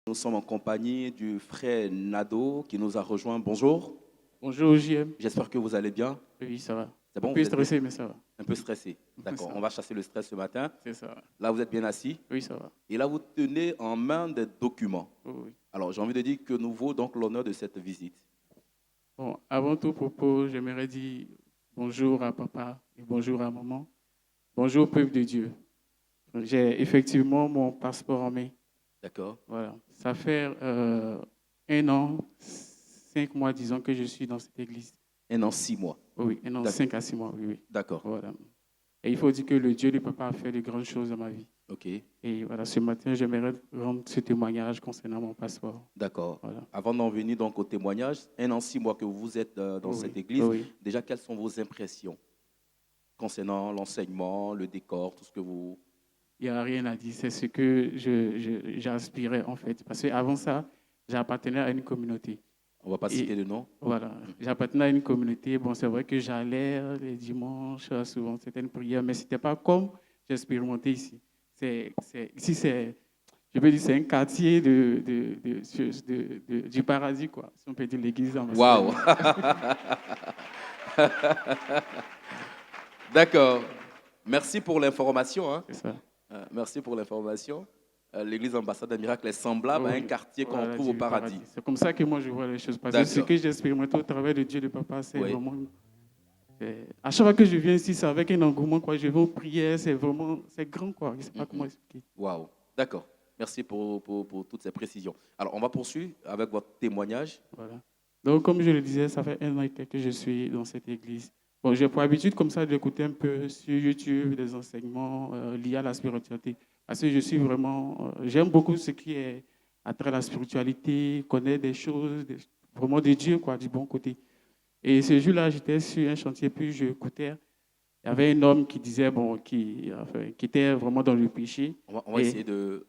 Nous sommes en compagnie du frère Nado qui nous a rejoint. Bonjour, Bonjour, JM. j'espère que vous allez bien. Oui, ça va. C'est Un bon, peu vous êtes bien? stressé, mais ça va. Un peu stressé. Ça D'accord, on va. va chasser le stress ce matin. C'est ça. Là, vous êtes bien assis. Oui, ça va. Et là, vous tenez en main des documents. Oui, oui. Alors, j'ai envie de dire que nous vaut donc l'honneur de cette visite. Bon, avant tout propos, j'aimerais dire bonjour à papa et bonjour à maman. Bonjour, peuple de Dieu. J'ai effectivement mon passeport en main. D'accord? Voilà. Ça fait 1 an, 5 mois, disons, que je suis dans cette église. 1 an, 6 mois. Oui, 1 an, D'ac- 5 à 6 mois, oui, oui. D'accord. Voilà. Et il faut dire que le Dieu de papa a fait de grandes choses dans ma vie. Ok. Et voilà, ce matin, j'aimerais rendre ce témoignage concernant mon passeport. D'accord. Voilà. Avant d'en venir donc au témoignage, 1 an, 6 mois que vous êtes dans Oui, cette oui, église, oui. déjà, quelles sont vos impressions concernant l'enseignement, le décor, tout ce que vous... Il n'y a rien à dire. C'est ce que j'aspirais en fait. Parce qu'avant ça, j'appartenais à une communauté. On ne va pas Et citer de nom. voilà, j'appartenais à une communauté. Bon, c'est vrai que j'allais les dimanches, souvent certaines prières, mais ce n'était pas comme j'expérimentais ici. Ici, je veux dire, c'est un quartier du paradis, quoi. Si on peut dire l'église Waouh! ambassadeur. D'accord. Merci pour l'information, hein. C'est ça. Merci pour l'information. L'église ambassade des miracles est semblable à un Oui, quartier qu'on voilà, trouve au du paradis. paradis. C'est comme ça que moi je vois les choses. Parce que ce D'accord. que j'ai expérimenté au travers de Dieu de Papa, c'est Oui. vraiment. À chaque fois que je viens ici, c'est avec un engouement, quoi. Je vais aux prières, c'est vraiment. C'est grand, quoi. Je ne sais pas comment Mhm. expliquer. Waouh. D'accord. Merci pour toutes ces précisions. Alors, on va poursuivre avec votre témoignage. Voilà. Donc, comme je le disais, ça fait 1 an et quelques que je suis dans cette église. Bon, j'ai pour habitude, comme ça, d'écouter un peu sur YouTube des enseignements liés à la spiritualité. Parce que je suis vraiment. J'aime beaucoup ce qui est à travers la spiritualité, connaître des choses, vraiment de Dieu, quoi, du bon côté. Et ce jour-là, j'étais sur un chantier, puis je écoutais. Il y avait un homme qui disait, bon, qui était vraiment dans le péché. On va Et essayer de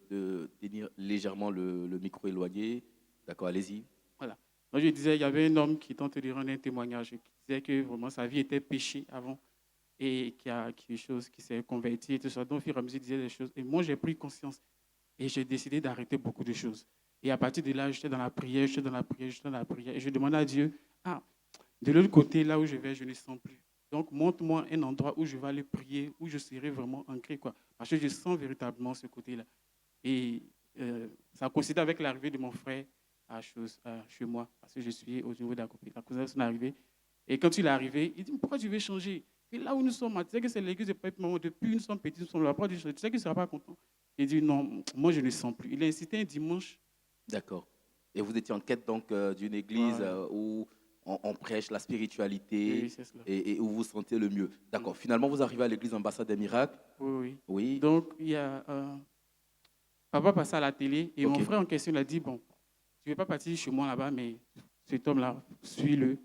tenir légèrement le micro éloigné. D'accord, allez-y. voilà. Donc je disais, il y avait un homme qui tentait de rendre un témoignage, qui disait que vraiment sa vie était péché avant et qui a quelque chose, qui s'est converti et tout ça. Donc, au fur et à mesure, il disait des choses. Et moi, j'ai pris conscience et j'ai décidé d'arrêter beaucoup de choses. Et à partir de là, j'étais dans la prière, j'étais dans la prière, j'étais dans la prière. Et je demandais à Dieu, ah, de l'autre côté, là où je vais, je ne sens plus. Donc, montre-moi un endroit où je vais aller prier, où je serai vraiment ancré, quoi. Parce que je sens véritablement ce côté-là. Et ça coïncide avec l'arrivée de mon frère chez moi, parce que je suis au niveau d'Akopé. La cousin est arrivée. Et quand il est arrivé, il dit, pourquoi tu veux changer? Et là où nous sommes, tu sais que c'est l'église de Père Maman, depuis nous sommes petits, nous sommes là. Pourquoi tu sais qu'il ne sera pas content? Il dit, non, moi je ne sens plus. Il a incité un dimanche. D'accord. Et vous étiez en quête donc d'une église Voilà. où on prêche la Oui, spiritualité oui, c'est cela. et où vous vous sentez le mieux. Mm. D'accord. Finalement, vous arrivez à l'église ambassade des miracles. Oui, oui. Oui. Donc, il y a papa passait à la télé et OK. mon frère en question il a dit, bon, tu ne veux pas partir chez moi là-bas, mais cet homme-là, suis-le.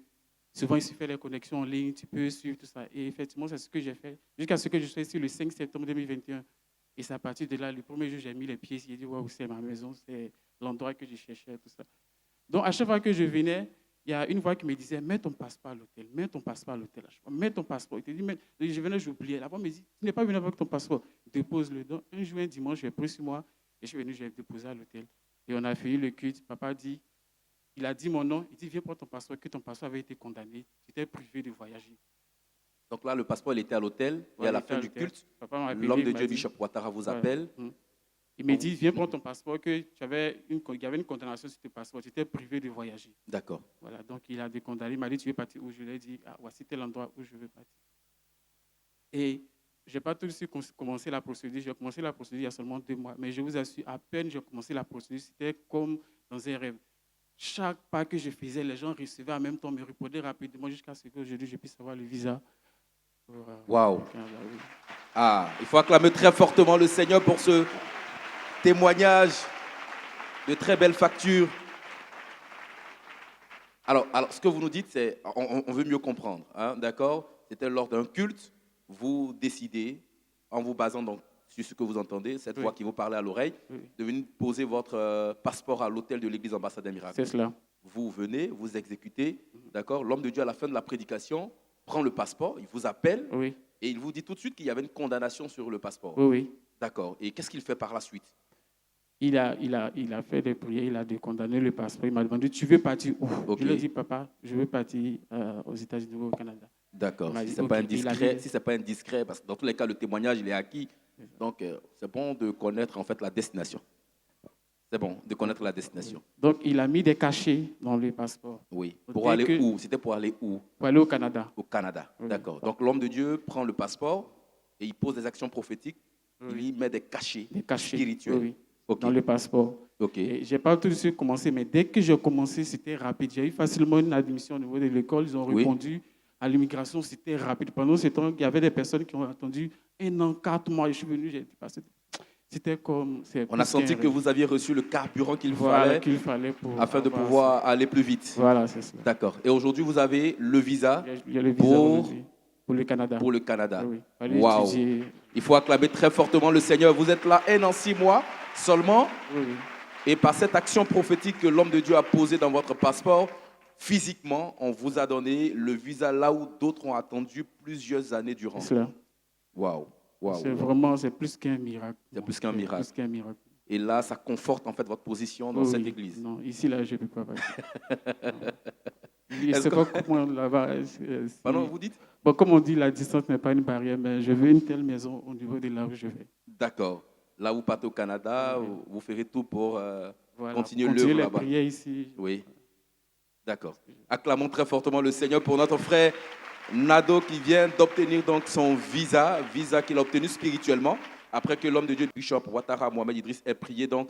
Souvent, il se fait les connexions en ligne, tu peux suivre tout ça. Et effectivement, c'est ce que j'ai fait. Jusqu'à ce que je sois ici le 5 septembre 2021. Et c'est à partir de là, le premier jour, j'ai mis les pieds ici. J'ai dit, waouh, c'est ma maison, c'est l'endroit que je cherchais, tout ça. Donc, à chaque fois que je venais, il y a une voix qui me disait, mets ton passeport à l'hôtel, mets ton passeport à l'hôtel. Mets ton passeport. Il te dit, je venais, j'oubliais. La voix me dit, tu n'es pas venu avec ton passeport, dépose-le. Donc, un jour, un dimanche, j'ai pris sur moi et je suis venu, j'ai déposé à l'hôtel. Et on a fini le culte. Papa dit, il a dit mon nom. Il dit, viens prendre ton passeport, que ton passeport avait été condamné. Tu étais privé de voyager. Donc là, le passeport, il était à l'hôtel et à Voilà, il la était fin à du l'hôtel. culte, Papa m'a appelé, l'homme de il m'a Dieu, dit, Bishop Ouattara, vous voilà. appelle. Il m'a dit, viens prendre ton passeport, que il y avait une condamnation sur ton passeport, tu étais privé de voyager. D'accord. Voilà, donc il a décondamné, il m'a dit, tu veux partir où? Je lui ai dit, ah, voici tel endroit où je veux partir. Et je n'ai pas tout de suite commencé la procédure, j'ai commencé la procédure il y a seulement 2 mois, mais je vous assure, à peine j'ai commencé la procédure, c'était comme dans un rêve. Chaque pas que je faisais, les gens recevaient en même temps, me répondaient rapidement jusqu'à ce qu'aujourd'hui je puisse avoir le visa pour venir Waouh. au Canada. Oui. Ah, il faut acclamer très fortement le Seigneur pour ce témoignage de très belle facture. Alors, ce que vous nous dites, c'est, on veut mieux comprendre, hein, d'accord? C'était lors d'un culte, vous décidez, en vous basant donc sur ce que vous entendez, cette Oui. voix qui vous parle à l'oreille, Oui. de venir poser votre passeport à l'hôtel de l'église ambassade des miracles. C'est cela. Vous venez, vous exécutez, d'accord? L'homme de Dieu, à la fin de la prédication, prend le passeport, il vous appelle Oui, et il vous dit tout de suite qu'il y avait une condamnation sur le passeport. oui, oui. D'accord. Et qu'est-ce qu'il fait par la suite? il a fait des prières, il a décondamné le passeport. Il m'a demandé, tu veux partir où? Ok. Je lui ai dit, papa, je veux partir aux États-Unis ou au Canada. Il D'accord. m'a Si dit, ce n'est ok. pas Il a indiscret, dit, si c'est pas indiscret, parce que dans tous les cas, le témoignage, il est acquis. Donc, c'est bon de connaître en fait la destination. C'est bon de connaître la destination. donc, il a mis des cachets dans le passeport. Oui. Donc, Pour dès aller que- où? C'était pour aller où? Pour aller au Canada. Au Canada. Oui. D'accord. Donc, l'homme de Dieu prend le passeport et il pose des actions prophétiques. Oui. Il y met des cachets, Des cachets spirituels. oui, Ok. dans le passeport. Ok. Et j'ai pas tout de suite commencé, mais dès que j'ai commencé, c'était rapide. J'ai eu facilement une admission au niveau de l'école. Ils ont Oui. répondu à l'immigration, c'était rapide. Pendant ce temps, il y avait des personnes qui ont attendu 1 an, 4 mois. Je suis venu, j'ai dit, c'était comme. On a senti que vous aviez reçu le carburant qu'il voilà, fallait pour afin de avoir pouvoir aller plus vite. ça. Voilà, c'est ça. D'accord. Et aujourd'hui, vous avez le visa Il y a le visa aujourd'hui pour le Canada. pour le Canada. Oui, fallait Waouh. étudier. Il faut acclamer très fortement le Seigneur. Vous êtes là en 6 mois seulement. Oui, oui. Et par cette action prophétique que l'homme de Dieu a posée dans votre passeport, physiquement, on vous a donné le visa là où d'autres ont attendu plusieurs années durant. C'est cela. Waouh. Waouh. C'est vraiment, c'est plus qu'un miracle. C'est plus qu'un miracle. Plus qu'un miracle. Et là, ça conforte en fait votre position dans Oui, cette oui. église. Non, ici, là, je ne peux pas partir. Je ne Est-ce sais que- pas comment là-bas. Pardon, vous dites? Bon, comme on dit, la distance n'est pas une barrière, mais je veux une telle maison au niveau de là où je vais. D'accord. Là, vous partez au Canada, Oui. vous ferez tout pour Voilà. continuer Continuer l'œuvre les là-bas. prières ici. Oui. D'accord. Acclamons très fortement le Seigneur pour notre frère Nado qui vient d'obtenir donc son visa qu'il a obtenu spirituellement après que l'homme de Dieu, Bishop Ouattara Mohamed Idriss, ait prié donc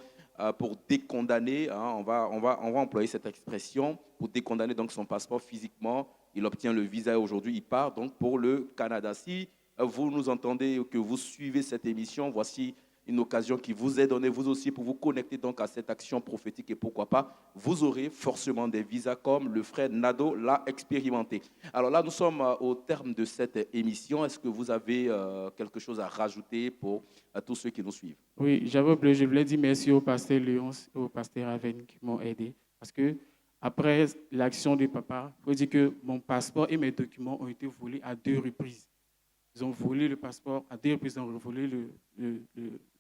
pour décondamner, hein, on va employer cette expression, pour décondamner donc son passeport physiquement. Il obtient le visa et aujourd'hui il part donc pour le Canada. Si vous nous entendez, que vous suivez cette émission, voici une occasion qui vous est donnée, vous aussi, pour vous connecter donc à cette action prophétique et pourquoi pas, vous aurez forcément des visas comme le frère Nado l'a expérimenté. Alors là, nous sommes au terme de cette émission. Est-ce que vous avez quelque chose à rajouter pour tous ceux qui nous suivent? Oui, j'avais oublié, je voulais dire merci au pasteur Léon et au pasteur Raven qui m'ont aidé. Parce que après l'action du papa, il faut dire que mon passeport et mes documents ont été volés à 2 reprises. Ils ont volé le passeport à 2 reprises, ils ont volé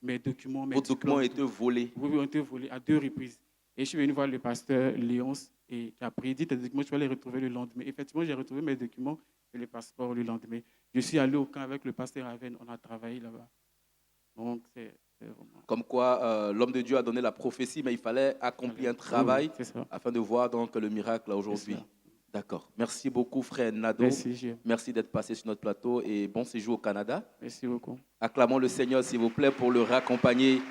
mes documents. Vos documents ont été volés. Oui, ont été volés à 2 reprises. Et je suis venu voir le pasteur Léon et qui a prédit tes documents, tu vas les retrouver le lendemain. Effectivement, j'ai retrouvé mes documents et le passeport le lendemain. Je suis allé au camp avec le pasteur Raven, on a travaillé là-bas. Donc, c'est vraiment... Comme quoi, l'homme de Dieu a donné la prophétie, mais il fallait accomplir un travail Oui, c'est ça. afin de voir donc le miracle là, aujourd'hui. C'est ça. D'accord. Merci beaucoup, frère Nado. Merci, Gilles. Merci d'être passé sur notre plateau et bon séjour au Canada. Merci beaucoup. Acclamons le Seigneur, s'il vous plaît, pour le raccompagner